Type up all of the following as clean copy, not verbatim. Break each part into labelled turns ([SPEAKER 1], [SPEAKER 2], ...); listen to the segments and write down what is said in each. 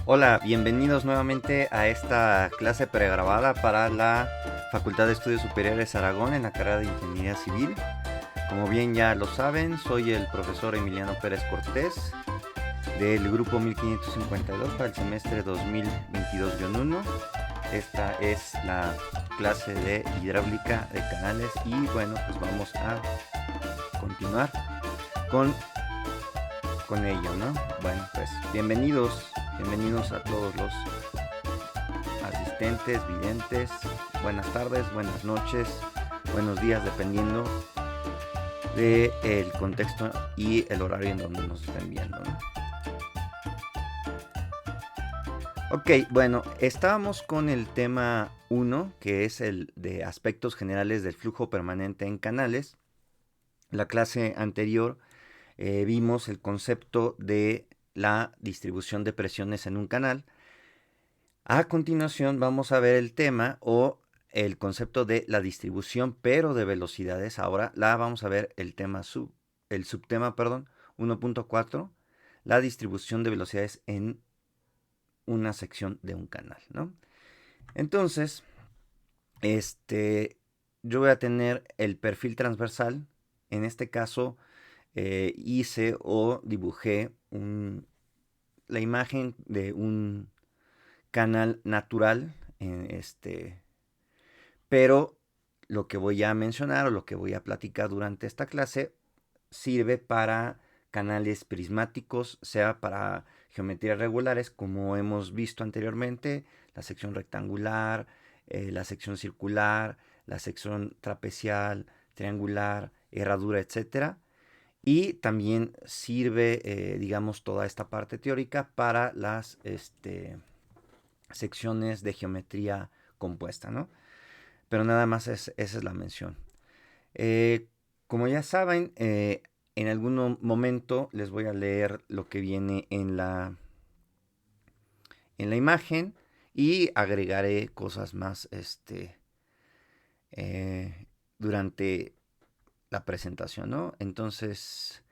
[SPEAKER 1] Hola, bienvenidos nuevamente a esta clase pregrabada para la Facultad de Estudios Superiores Aragón en la carrera de Ingeniería Civil. Como bien ya lo saben, soy el profesor Emiliano Pérez Cortés del grupo 1552 para el semestre 2022-1. Esta es la clase de hidráulica de canales y bueno, pues vamos a continuar con, con ello, ¿no? Bueno, pues bienvenidos a todos los asistentes, videntes. Buenas tardes, buenas noches, buenos días, dependiendo del contexto y el horario en donde nos estén viendo, ¿no? Ok, bueno, estábamos con el tema 1, que es el de aspectos generales del flujo permanente en canales. La clase anterior vimos el concepto de la distribución de presiones en un canal. A continuación vamos a ver el tema o el concepto de la distribución, pero de velocidades. Ahora la vamos a ver el subtema, 1.4, la distribución de velocidades en una sección de un canal, ¿no? Entonces, yo voy a tener el perfil transversal. En este caso, hice o dibujé la imagen de un canal natural, pero lo que voy a mencionar o lo que voy a platicar durante esta clase sirve para canales prismáticos, sea para geometrías regulares, como hemos visto anteriormente, la sección rectangular, la sección circular, la sección trapecial, triangular, herradura, etcétera. Y también sirve, digamos, toda esta parte teórica para las secciones de geometría compuesta, ¿no? Pero nada más esa es la mención. Eh, Como ya saben, en algún momento les voy a leer lo que viene en la imagen y agregaré cosas más durante la presentación, ¿no? Entonces,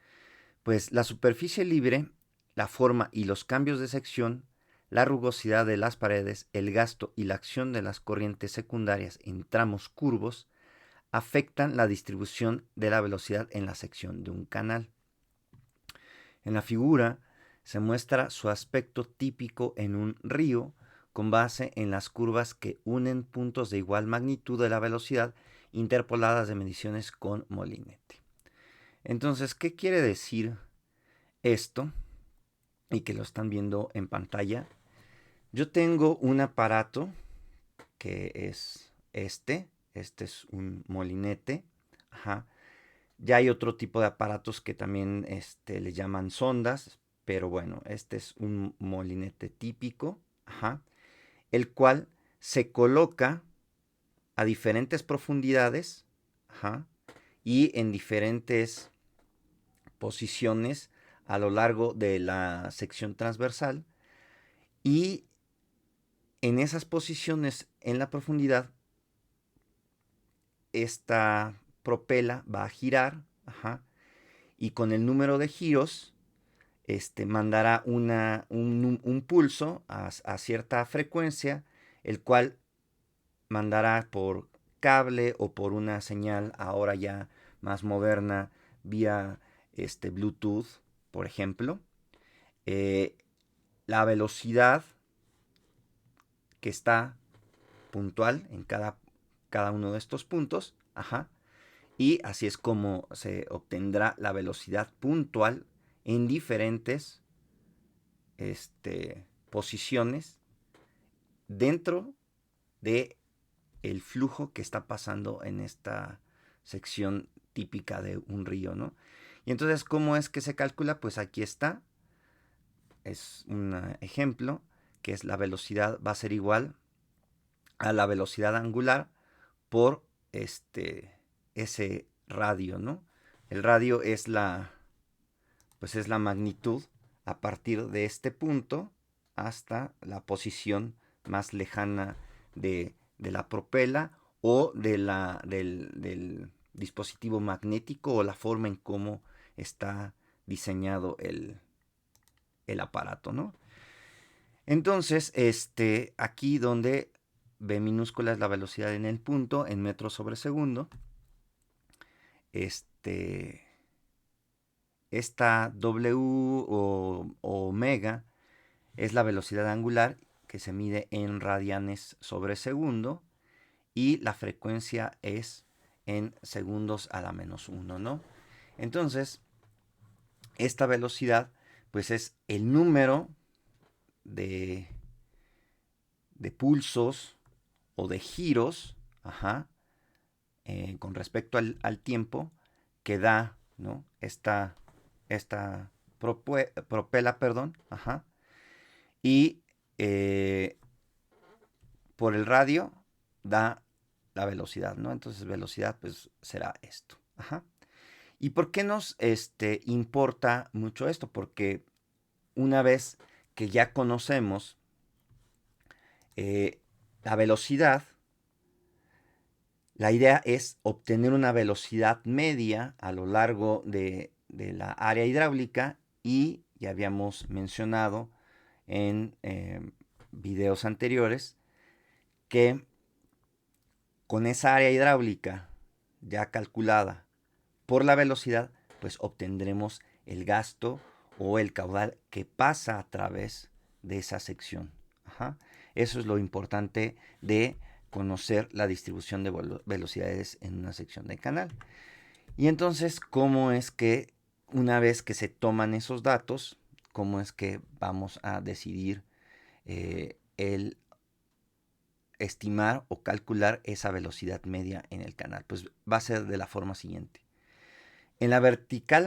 [SPEAKER 1] pues la superficie libre, la forma y los cambios de sección, la rugosidad de las paredes, el gasto y la acción de las corrientes secundarias en tramos curvos afectan la distribución de la velocidad en la sección de un canal. En la figura se muestra su aspecto típico en un río con base en las curvas que unen puntos de igual magnitud de la velocidad interpoladas de mediciones con molinete. Entonces, ¿qué quiere decir esto? Y que lo están viendo en pantalla. Yo tengo un aparato que es este es un molinete. Ajá. Ya hay otro tipo de aparatos que también le llaman sondas, pero bueno, este es un molinete típico, ajá, el cual se coloca a diferentes profundidades, ajá, y en diferentes posiciones a lo largo de la sección transversal, y en esas posiciones en la profundidad esta propela va a girar, ajá, y con el número de giros mandará un pulso a cierta frecuencia, el cual mandará por cable o por una señal ahora ya más moderna vía Bluetooth, por ejemplo, eh, la velocidad que está puntual en cada uno de estos puntos, ajá, y así es como se obtendrá la velocidad puntual en diferentes posiciones dentro de el flujo que está pasando en esta sección típica de un río, ¿no? Y entonces, ¿cómo es que se calcula? Pues aquí está, es un ejemplo, que es la velocidad va a ser igual a la velocidad angular por ese radio, ¿no? El radio pues es la magnitud a partir de este punto hasta la posición más lejana de la propela o del dispositivo magnético o la forma en cómo está diseñado el aparato, ¿no? Entonces, aquí donde v minúscula es la velocidad en el punto, en metros sobre segundo, esta W o omega es la velocidad angular que se mide en radianes sobre segundo y la frecuencia es en segundos a la menos 1, ¿no? Entonces, esta velocidad pues es el número de, pulsos o de giros, con respecto al tiempo que da, ¿no? Esta propela, perdón, y por el radio da la velocidad, ¿no? Entonces velocidad pues será esto. ¿Y por qué nos importa mucho esto? Porque una vez que ya conocemos la velocidad, la idea es obtener una velocidad media a lo largo de la área hidráulica y ya habíamos mencionado en videos anteriores que con esa área hidráulica ya calculada por la velocidad, pues obtendremos el gasto o el caudal que pasa a través de esa sección. Eso es lo importante de conocer la distribución de velocidades en una sección de canal. Y entonces, ¿cómo es que una vez que se toman esos datos, cómo es que vamos a decidir el estimar o calcular esa velocidad media en el canal? Pues va a ser de la forma siguiente. En la vertical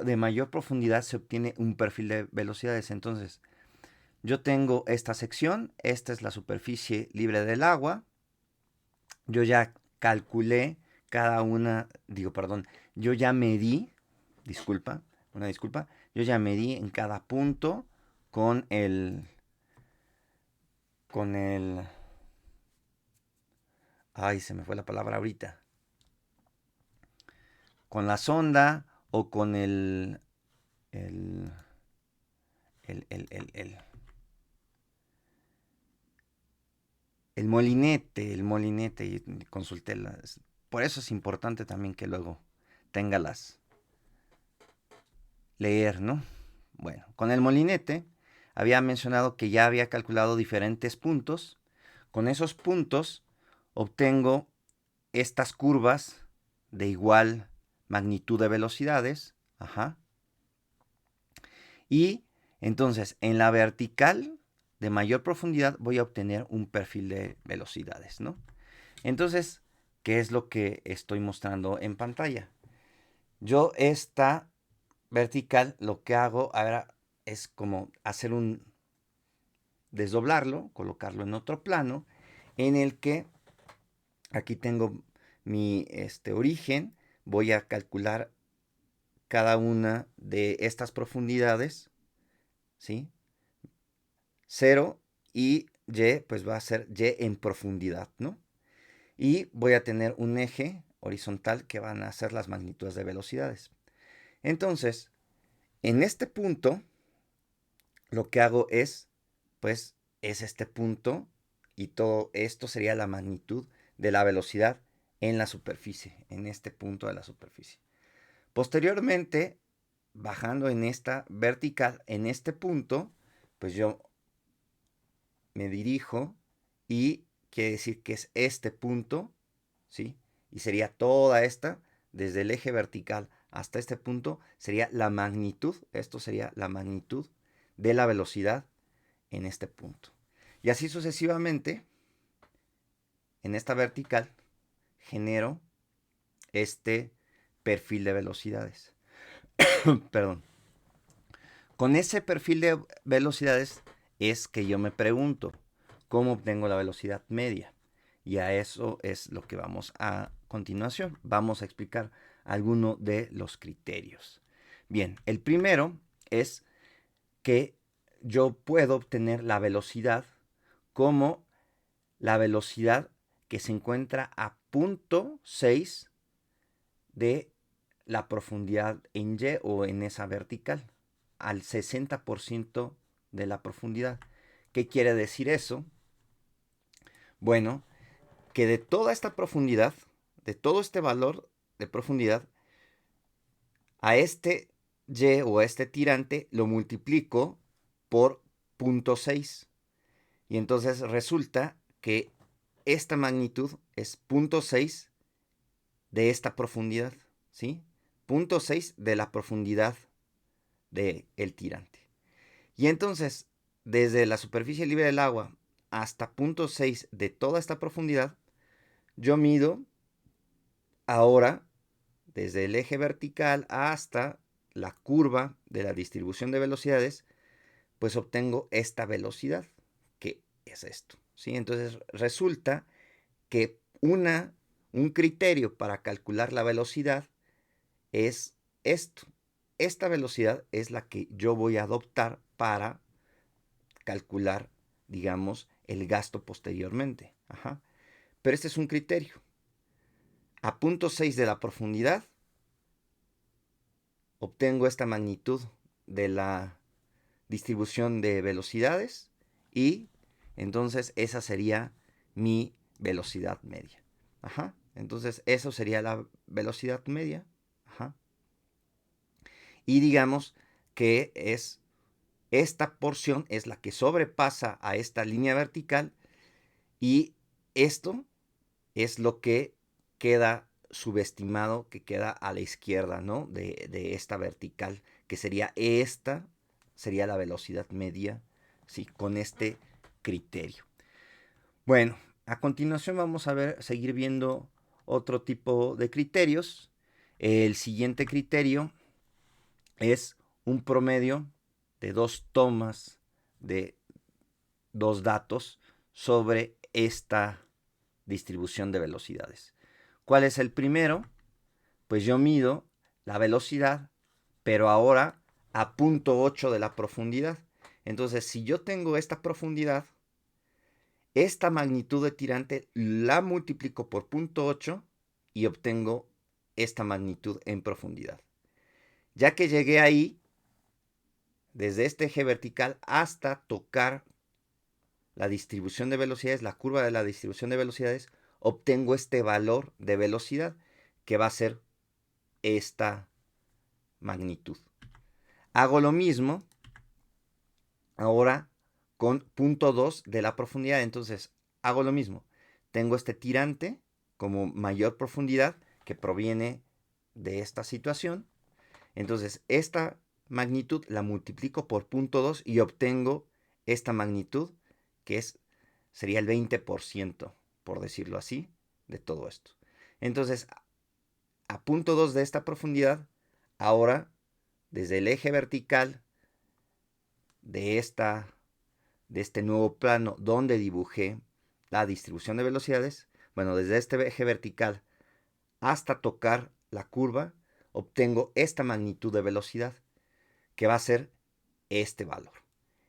[SPEAKER 1] de mayor profundidad se obtiene un perfil de velocidades. Entonces, yo tengo esta sección, esta es la superficie libre del agua. Yo ya calculé cada una, yo ya medí, yo ya medí en cada punto con con el, ay, se me fue la palabra ahorita, con la sonda o con el, el el molinete, y consulté las. Por eso es importante también que luego tenga leer, ¿no? Bueno, con el molinete había mencionado que ya había calculado diferentes puntos. Con esos puntos obtengo estas curvas de igual magnitud de velocidades. Y entonces en la vertical de mayor profundidad voy a obtener un perfil de velocidades, ¿no? Entonces, ¿qué es lo que estoy mostrando en pantalla? Yo esta vertical lo que hago ahora es como hacer desdoblarlo, colocarlo en otro plano, en el que aquí tengo mi origen, voy a calcular cada una de estas profundidades, ¿sí? 0 y y pues va a ser y en profundidad, ¿no? Y voy a tener un eje horizontal que van a ser las magnitudes de velocidades. Entonces, en este punto, lo que hago es, pues, es este punto y todo esto sería la magnitud de la velocidad en la superficie, en este punto de la superficie. Posteriormente, bajando en esta vertical, en este punto, pues yo me dirijo y quiere decir que es este punto, ¿sí? Y sería toda esta, desde el eje vertical hasta este punto, sería la magnitud, esto sería la magnitud de la velocidad en este punto. Y así sucesivamente, en esta vertical, genero este perfil de velocidades. Perdón. Con ese perfil de velocidades es que yo me pregunto, ¿cómo obtengo la velocidad media? Y a eso es lo que vamos a continuación. Vamos a explicar algunos de los criterios. Bien, el primero es que yo puedo obtener la velocidad como la velocidad que se encuentra a 0.6 de la profundidad en Y o en esa vertical, al 60% de la profundidad. ¿Qué quiere decir eso? Bueno, que de toda esta profundidad, de todo este valor de profundidad, a este y o a este tirante lo multiplico por 0.6. Y entonces resulta que esta magnitud es 0.6 de esta profundidad, ¿sí? 0.6 de la profundidad del tirante. Y entonces, desde la superficie libre del agua hasta 0.6 de toda esta profundidad, yo mido ahora desde el eje vertical hasta la curva de la distribución de velocidades, pues obtengo esta velocidad, que es esto, ¿sí? Entonces resulta que un criterio para calcular la velocidad es esto. Esta velocidad es la que yo voy a adoptar para calcular, digamos, el gasto posteriormente. Ajá. Pero este es un criterio. A 0.6 de la profundidad obtengo esta magnitud de la distribución de velocidades y entonces esa sería mi velocidad media. Ajá. Entonces eso sería la velocidad media. Ajá. Y digamos que es esta porción es la que sobrepasa a esta línea vertical y esto es lo que queda subestimado, que queda a la izquierda, ¿no? De esta vertical, que sería esta, sería la velocidad media, ¿sí? Con este criterio. Bueno, a continuación vamos a seguir viendo otro tipo de criterios. El siguiente criterio es un promedio de 2 tomas de 2 datos sobre esta distribución de velocidades. ¿Cuál es el primero? Pues yo mido la velocidad, pero ahora a 0.8 de la profundidad. Entonces, si yo tengo esta profundidad, esta magnitud de tirante la multiplico por 0.8 y obtengo esta magnitud en profundidad. Ya que llegué ahí, desde este eje vertical hasta tocar la distribución de velocidades, la curva de la distribución de velocidades, obtengo este valor de velocidad que va a ser esta magnitud. Hago lo mismo ahora con 0.2 de la profundidad. Entonces hago lo mismo. Tengo este tirante como mayor profundidad que proviene de esta situación. Entonces esta magnitud la multiplico por 0.2 y obtengo esta magnitud que sería el 20%, por decirlo así, de todo esto. Entonces, a 0.2 de esta profundidad, ahora, desde el eje vertical de este nuevo plano donde dibujé la distribución de velocidades, bueno, desde este eje vertical hasta tocar la curva, obtengo esta magnitud de velocidad, que va a ser este valor.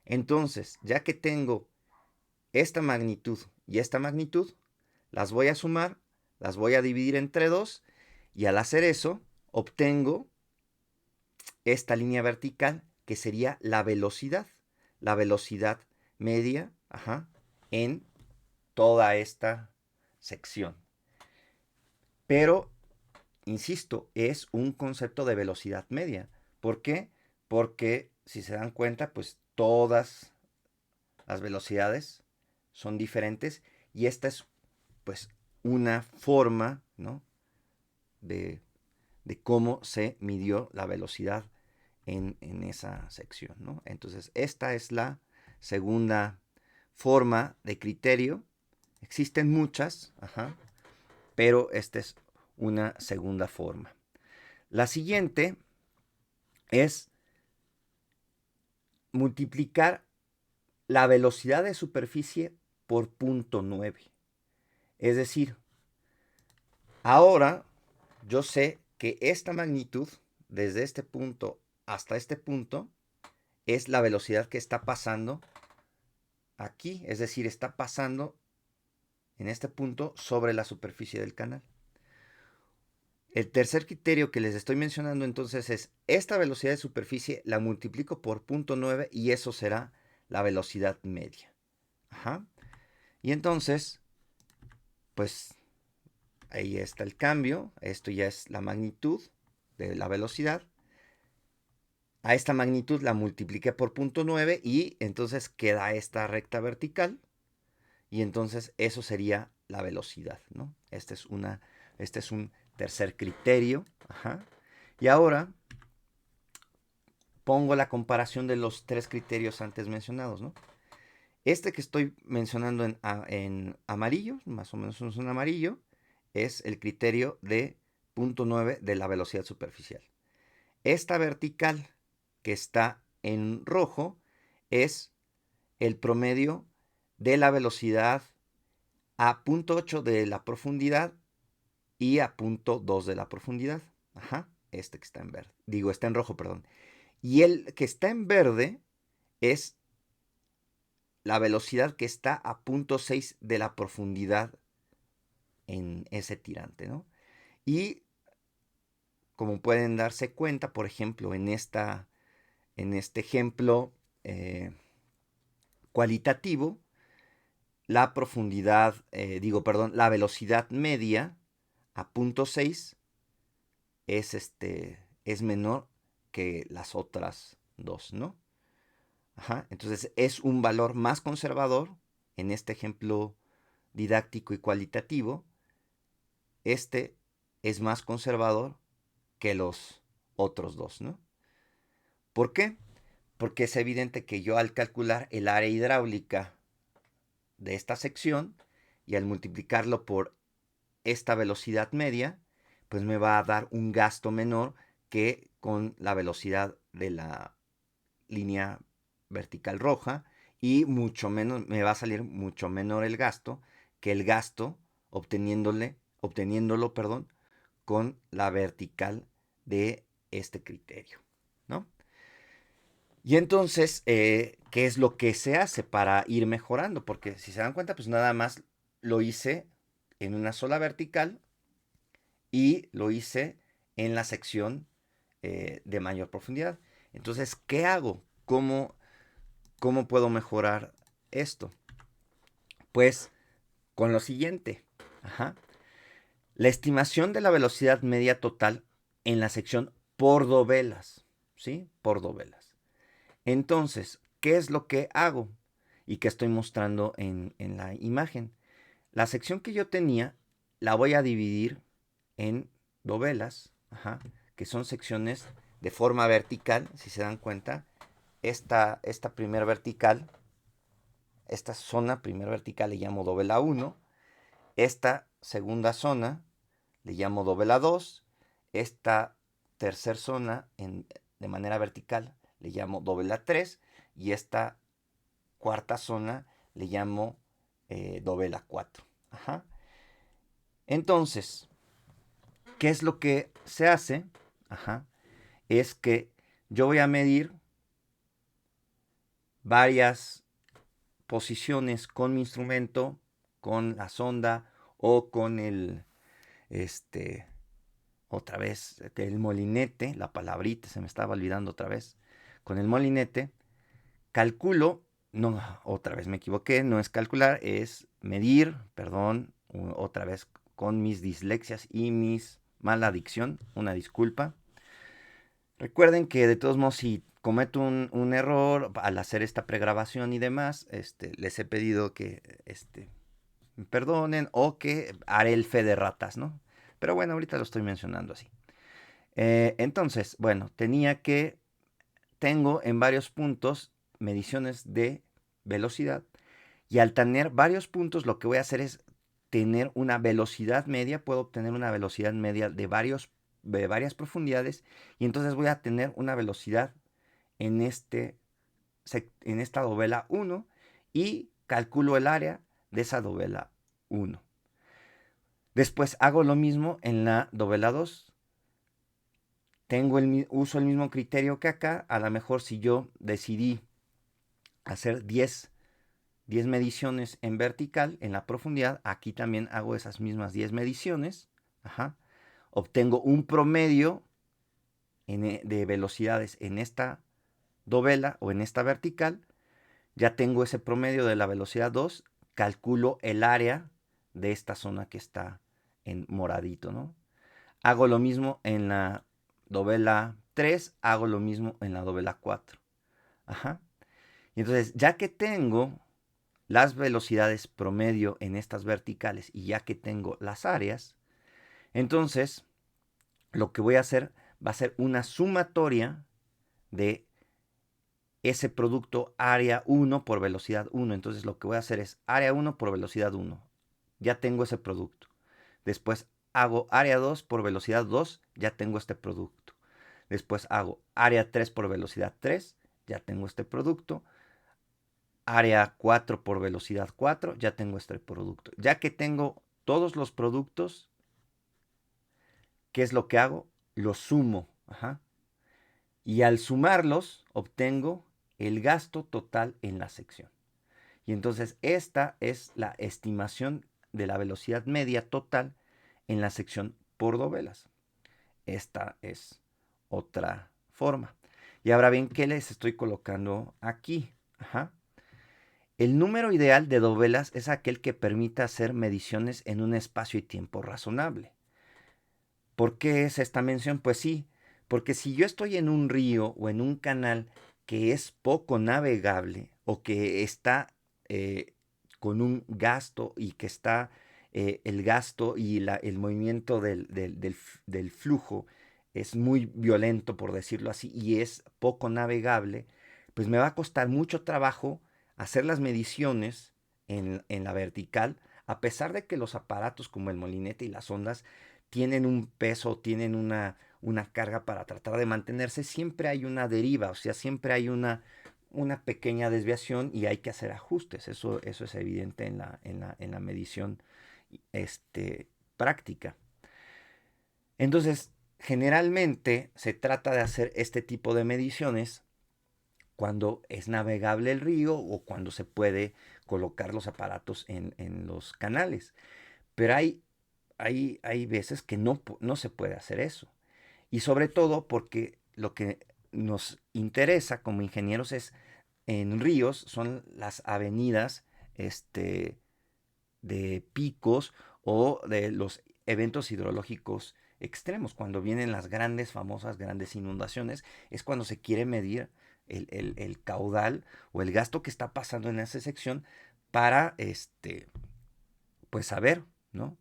[SPEAKER 1] Entonces, ya que tengo esta magnitud y esta magnitud, las voy a sumar, las voy a dividir entre 2 y al hacer eso obtengo esta línea vertical que sería la velocidad media, en toda esta sección. Pero, insisto, es un concepto de velocidad media. ¿Por qué? Porque si se dan cuenta, pues todas las velocidades son diferentes y esta es pues una forma, ¿no? de cómo se midió la velocidad en esa sección, ¿no? Entonces esta es la segunda forma de criterio. Existen muchas, pero esta es una segunda forma. La siguiente es multiplicar la velocidad de superficie por 0.9. Es decir, ahora yo sé que esta magnitud, desde este punto hasta este punto, es la velocidad que está pasando aquí. Es decir, está pasando en este punto sobre la superficie del canal. El tercer criterio que les estoy mencionando entonces es esta velocidad de superficie la multiplico por 0.9 y eso será la velocidad media. Ajá. Y entonces, pues ahí está el cambio. Esto ya es la magnitud de la velocidad. A esta magnitud la multipliqué por 0.9 y entonces queda esta recta vertical. Y entonces eso sería la velocidad, ¿no? Este es un tercer criterio. Ajá. Y ahora pongo la comparación de los tres criterios antes mencionados, ¿no? Este que estoy mencionando en amarillo, más o menos es un amarillo, es el criterio de 0.9 de la velocidad superficial. Esta vertical que está en rojo es el promedio de la velocidad a 0.8 de la profundidad y a 0.2 de la profundidad. Ajá, este que está en verde. Digo, está en rojo, perdón. Y el que está en verde es la velocidad que está a 0.6 de la profundidad en ese tirante, ¿no? Y como pueden darse cuenta, por ejemplo, en este ejemplo cualitativo, la profundidad, la velocidad media a 0.6 es menor que las otras dos, ¿no? Ajá, entonces es un valor más conservador en este ejemplo didáctico y cualitativo. Este es más conservador que los otros dos, ¿no? ¿Por qué? Porque es evidente que yo al calcular el área hidráulica de esta sección y al multiplicarlo por esta velocidad media, pues me va a dar un gasto menor que con la velocidad de la línea vertical roja y mucho menos, me va a salir mucho menor el gasto que el gasto obteniéndolo, perdón, con la vertical de este criterio, ¿no? Y entonces, ¿qué es lo que se hace para ir mejorando? Porque si se dan cuenta, pues nada más lo hice en una sola vertical y lo hice en la sección de mayor profundidad. Entonces, ¿qué hago? ¿Cómo puedo mejorar esto? Pues con lo siguiente. Ajá. La estimación de la velocidad media total en la sección por dovelas. ¿Sí? Por dovelas. Entonces, ¿qué es lo que hago? Y que estoy mostrando en la imagen. La sección que yo tenía la voy a dividir en dovelas, ajá, que son secciones de forma vertical, si se dan cuenta. Esta primera vertical, esta zona primera vertical le llamo dovela 1. Esta segunda zona le llamo dovela 2. Esta tercera zona de manera vertical le llamo dovela 3. Y esta cuarta zona le llamo dovela 4. Ajá. Entonces, ¿qué es lo que se hace? Ajá. Es que yo voy a medir varias posiciones con mi instrumento, con la sonda o con este, otra vez, el molinete, la palabrita se me estaba olvidando otra vez, con el molinete, calculo, no, otra vez me equivoqué, no es calcular, es medir, perdón, otra vez con mis dislexias y mis mala dicción, una disculpa. Recuerden que de todos modos, si cometo un error al hacer esta pregrabación y demás, les he pedido que me perdonen o que haré el fe de ratas, ¿no? Pero bueno, ahorita lo estoy mencionando así. Entonces, bueno, tengo en varios puntos mediciones de velocidad y al tener varios puntos lo que voy a hacer es tener una velocidad media, puedo obtener una velocidad media de varias profundidades y entonces voy a tener una velocidad en, en esta dovela 1 y calculo el área de esa dovela 1. Después hago lo mismo en la dovela 2. Uso el mismo criterio que acá. A lo mejor si yo decidí hacer 10 mediciones en vertical, en la profundidad, aquí también hago esas mismas 10 mediciones. Ajá. Obtengo un promedio de velocidades en esta dovela o en esta vertical. ya tengo ese promedio de la velocidad 2, calculo el área de esta zona que está en moradito, ¿no? Hago lo mismo en la dovela 3, hago lo mismo en la dovela 4. Ajá. Y entonces, ya que tengo las velocidades promedio en estas verticales y ya que tengo las áreas, entonces lo que voy a hacer va a ser una sumatoria de ese producto área 1 por velocidad 1. Entonces lo que voy a hacer es área 1 por velocidad 1. Ya tengo ese producto. Después hago área 2 por velocidad 2, ya tengo este producto. Después hago área 3 por velocidad 3, ya tengo este producto. Área 4 por velocidad 4, ya tengo este producto. Ya que tengo todos los productos, ¿qué es lo que hago? Los sumo. Ajá. Y al sumarlos, obtengo el gasto total en la sección. Y entonces esta es la estimación de la velocidad media total en la sección por dovelas. Esta es otra forma. Y ahora bien, ¿qué les estoy colocando aquí? Ajá. El número ideal de dovelas es aquel que permita hacer mediciones en un espacio y tiempo razonable. ¿Por qué es esta mención? Pues sí, porque si yo estoy en un río o en un canal que es poco navegable o que está con un gasto y que está el gasto y el movimiento del flujo es muy violento, por decirlo así, y es poco navegable, pues me va a costar mucho trabajo hacer las mediciones en la vertical, a pesar de que los aparatos como el molinete y las ondas tienen un peso, tienen una carga para tratar de mantenerse, siempre hay una deriva, o sea, siempre hay una pequeña desviación y hay que hacer ajustes. Eso es evidente en la medición práctica. Entonces, generalmente se trata de hacer este tipo de mediciones cuando es navegable el río o cuando se puede colocar los aparatos en los canales. Pero hay veces que no se puede hacer eso. Y sobre todo porque lo que nos interesa como ingenieros es en ríos, son las avenidas de picos o de los eventos hidrológicos extremos. Cuando vienen las grandes, famosas, grandes inundaciones, es cuando se quiere medir el caudal o el gasto que está pasando en esa sección para pues saber, ¿no?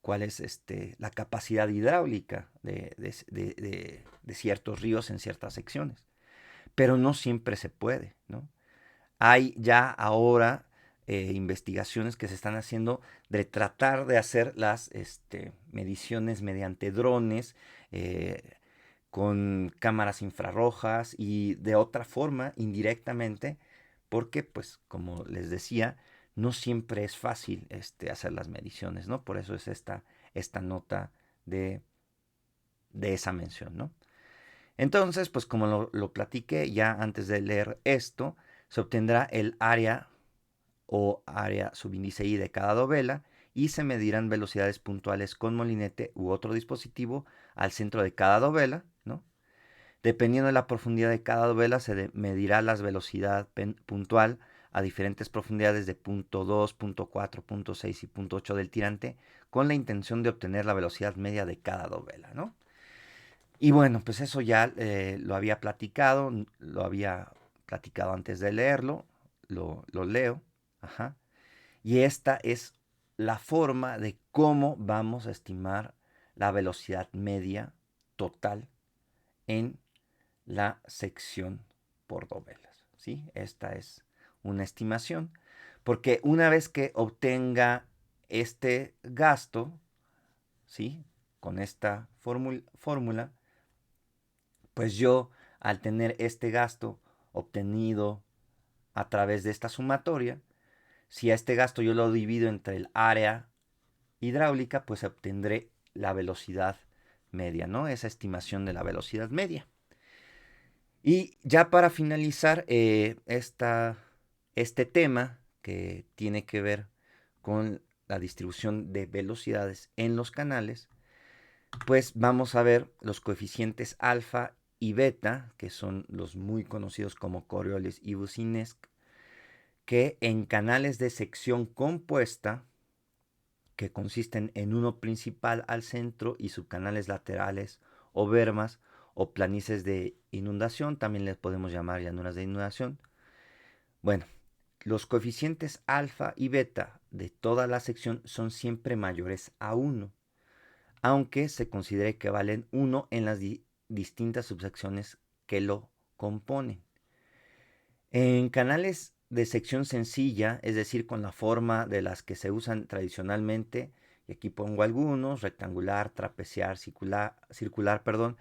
[SPEAKER 1] Cuál es la capacidad hidráulica de ciertos ríos en ciertas secciones. Pero no siempre se puede, ¿no? Hay ya ahora investigaciones que se están haciendo de tratar de hacer las mediciones mediante drones, con cámaras infrarrojas y de otra forma, indirectamente, porque, pues, como les decía, no siempre es fácil hacer las mediciones, ¿no? Por eso es esta nota de, de esa mención, ¿no? Entonces, pues como lo platiqué ya antes de leer esto, se obtendrá el área o área subíndice I de cada dovela y se medirán velocidades puntuales con molinete u otro dispositivo al centro de cada dovela, ¿no? Dependiendo de la profundidad de cada dovela, se medirá la velocidad puntual a diferentes profundidades de punto 2, punto 4, punto 6 y punto 8 del tirante, con la intención de obtener la velocidad media de cada dovela, ¿no? Y bueno, pues eso ya lo había platicado, antes de leerlo, lo leo, ajá. Y esta es la forma de cómo vamos a estimar la velocidad media total en la sección por dovelas, ¿sí? Esta es una estimación, porque una vez que obtenga este gasto, ¿sí? Con esta fórmula, pues yo, al tener este gasto obtenido a través de esta sumatoria, si a este gasto yo lo divido entre el área hidráulica, pues obtendré la velocidad media, ¿no? Esa estimación de la velocidad media. Y ya para finalizar este tema que tiene que ver con la distribución de velocidades en los canales, pues vamos a ver los coeficientes alfa y beta, que son los muy conocidos como Coriolis y Boussinesq, que en canales de sección compuesta, que consisten en uno principal al centro y subcanales laterales o bermas o planicies de inundación, también les podemos llamar llanuras de inundación. Bueno, los coeficientes alfa y beta de toda la sección son siempre mayores a 1, aunque se considere que valen 1 en las distintas subsecciones que lo componen. En canales de sección sencilla, es decir, con la forma de las que se usan tradicionalmente, y aquí pongo algunos: rectangular, trapezial, circular, pero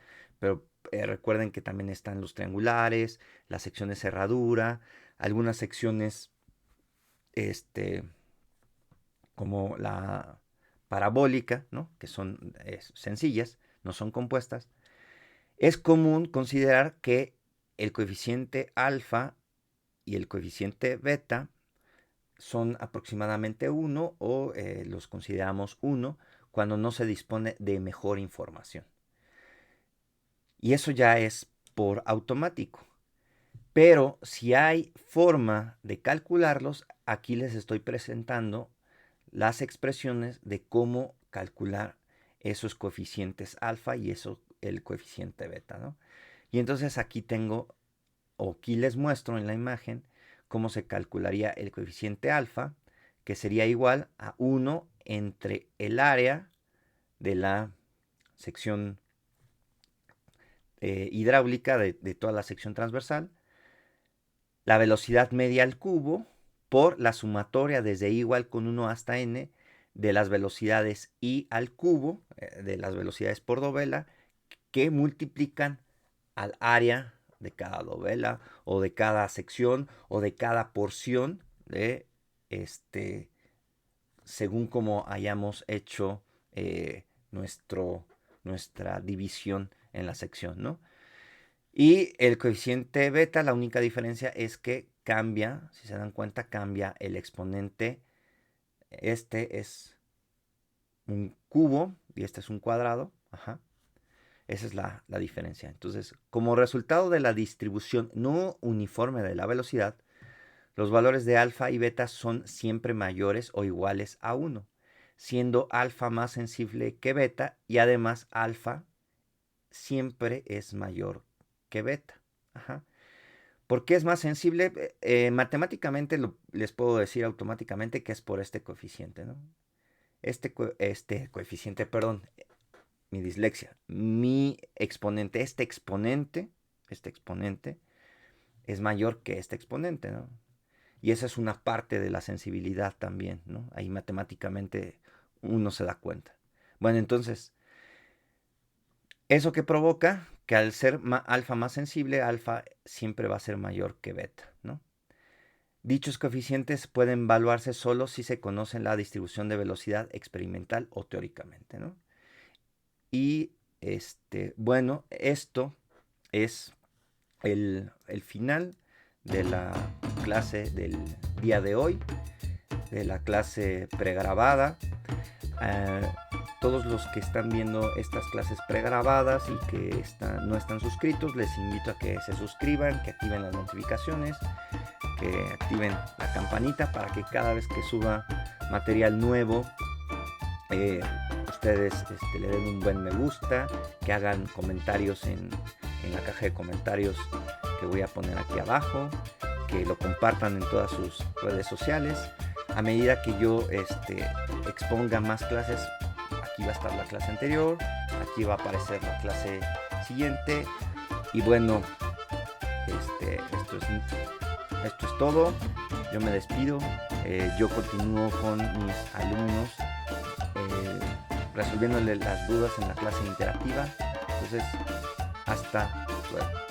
[SPEAKER 1] recuerden que también están los triangulares, las secciones cerradura, algunas secciones como la parabólica, ¿no? Que son sencillas, no son compuestas. Es común considerar que el coeficiente alfa y el coeficiente beta son aproximadamente 1 o los consideramos 1 cuando no se dispone de mejor información. Y eso ya es por automático. Pero si hay forma de calcularlos, aquí les estoy presentando las expresiones de cómo calcular esos coeficientes alfa y el coeficiente beta, ¿no? Y entonces aquí tengo, o aquí les muestro en la imagen, cómo se calcularía el coeficiente alfa, que sería igual a 1 entre el área de la sección hidráulica de toda la sección transversal, la velocidad media al cubo, por la sumatoria desde i igual con 1 hasta n de las velocidades i al cubo, de las velocidades por dovela, que multiplican al área de cada dovela o de cada sección o de cada porción de según como hayamos hecho nuestra división en la sección, ¿no? Y el coeficiente beta, la única diferencia es que cambia, si se dan cuenta, cambia el exponente. Este es un cubo y este es un cuadrado. Ajá. Esa es la diferencia. Entonces, como resultado de la distribución no uniforme de la velocidad, los valores de alfa y beta son siempre mayores o iguales a 1, siendo alfa más sensible que beta y además alfa siempre es mayor que beta. Ajá. ¿Por qué es más sensible? Matemáticamente les puedo decir automáticamente que es por este coeficiente, ¿no? Este coeficiente, perdón, mi dislexia, mi exponente, este exponente es mayor que este exponente, ¿no? Y esa es una parte de la sensibilidad también, ¿no? Ahí matemáticamente uno se da cuenta. Bueno, entonces, ¿eso qué provoca? Que al ser alfa más sensible, alfa siempre va a ser mayor que beta, ¿no? Dichos coeficientes pueden evaluarse solo si se conoce la distribución de velocidad experimental o teóricamente, ¿no? Y bueno, esto es el final de la clase del día de hoy, de la clase pregrabada. Todos los que están viendo estas clases pregrabadas y que no están suscritos, les invito a que se suscriban, que activen las notificaciones, que activen la campanita para que cada vez que suba material nuevo, ustedes le den un buen me gusta, que hagan comentarios en la caja de comentarios que voy a poner aquí abajo, que lo compartan en todas sus redes sociales. A medida que yo exponga más clases, aquí va a estar la clase anterior, aquí va a aparecer la clase siguiente. Y bueno, esto es todo. Yo me despido. Yo continúo con mis alumnos resolviéndole las dudas en la clase interactiva. Entonces, hasta luego.